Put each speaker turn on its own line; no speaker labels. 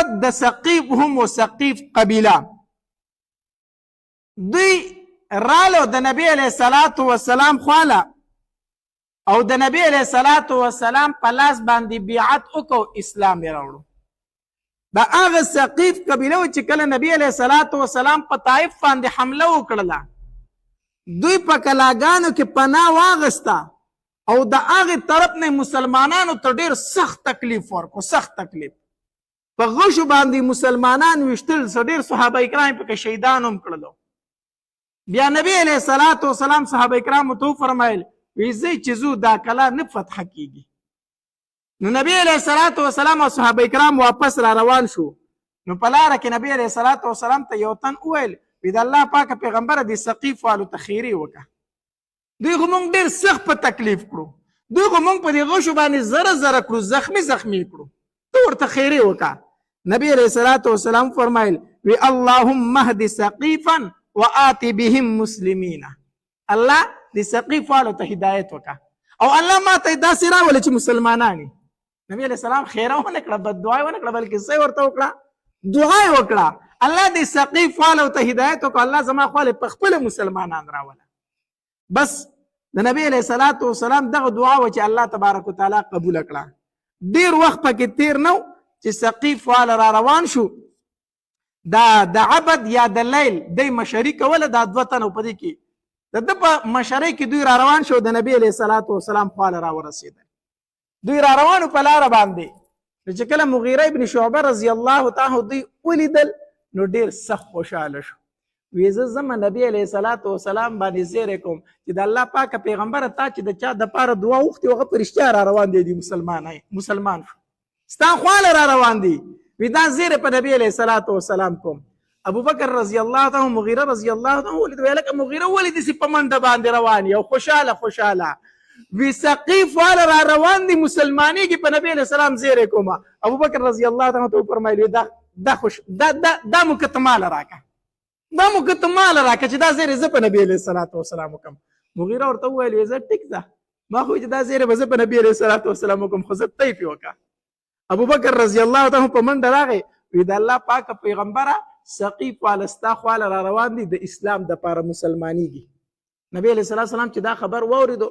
عرب د ثقیف هم و ثقیف قبیله دوی رالو د نبی علیه الصلاة والسلام خواله او د نبی علیه الصلاة والسلام په لاس باندې بیعت وکړو اسلام یې راوړو د هغه ثقیف قبیله و چې کله نبی علیه الصلاة والسلام په طائف باندې حمله وکړله دوی په کلاګانو کې پناه واغسته او د هغې طرف نه مسلمانانو ته ډېر سخت تکلیف ورکړو سخت تکلیف په غشو باندې مسلمانان ویشتل ډېر صحابه کرام پکې شهیدان هم کړلو بیا نبی علیه الصلاة والسلام صحابه کرامو ته وفرمایل وی زه چې ځو دا کلا نه فتح کیږي نو نبی علیه الصلاة والسلام او صحابه کرام واپس را روان شو نو په لاره کې نبی علیه الصلاة والسلام ته یو تن وویل وی د الله پاکه پیغمبره د ثقیف والو ته خیرې وکړه دوی خو موږ ډېر سخت په تکلیف کړو دوی خو موږ په دې غشو باندې زره زره کړو زخمي کړو ته ورته خیرې وکړه نبی علیه الصلاة والسلام فرمایل وی اللهم اهد ثقیفا وآت بهم مسلمین الله د ثقیف والو ته هدایت وکړه او الله ما ته داسې راولې چې مسلمانان نبی علیه السلام خیره ونه کړه بد دعا ونه کړه بلکې څه ورته وکړه دعا یې وکړه الله د ثقیف والو ته هدایت وکړه الله زما خواله په خپله مسلمانان راوله بس د نبی علیه الصلاة والسلام دغه دعا و چې الله تبارک وتعالی قبول کړه ډېر وخت پکې تیر نه چې ثقیف واله را روان شو دا د عبد یا د لیل دی مشري کوله دا دوه تنه په دې کې د ده په مشرۍ کې دوی را روان شو د نبی علیه الصلاة والسلام خواله را ورسېدل دوی را روانو په لاره باندې چې کله مغیره ابن شعبه رضی الله تعالی دوی ولیدل نو ډېر سخت خوشحاله شو وی زه ځمه نبی علیه الصلاة والسلام باندې زیری کوم چې د الله پاکه پیغمبره تا چې د چا دپاره دعا وغوښتې هغه په رښتیا را روان دی مسلمان شو ستا خواله را روان دی وی دا زیری په نبی علیه الصلاة والسلام کوم ابو بکر رضی الله تعالی مغیره رضی الله تعالی ولید وی لکه مغیره ولې داسې په منډه باندې روان یو خوشحاله وی ثقیف واله را روان دي مسلمانېږي په نبی علیه السلام زیری کومه ابو بکر رضی الله تعالی ته وفرمایل دا مو که ته ماله راکړه چې دا زیری زه په نبی علیه الصلاة والسلام وکړم مغیره ورته وویل وی زه ټیک ده ما خو چې دا زیری به زه په نبی علیه الصلاة والسلام وکړم خو زه ته یې پې وکړه ابو بکر رضی الله تعالی په منډه راغی وی د الله پاکه پیغمبره ثقیف واله ستا خواله را روان دي د اسلام دپاره مسلمانېږي نبی علیه الصلاة والسلام چې دا خبر واورېدو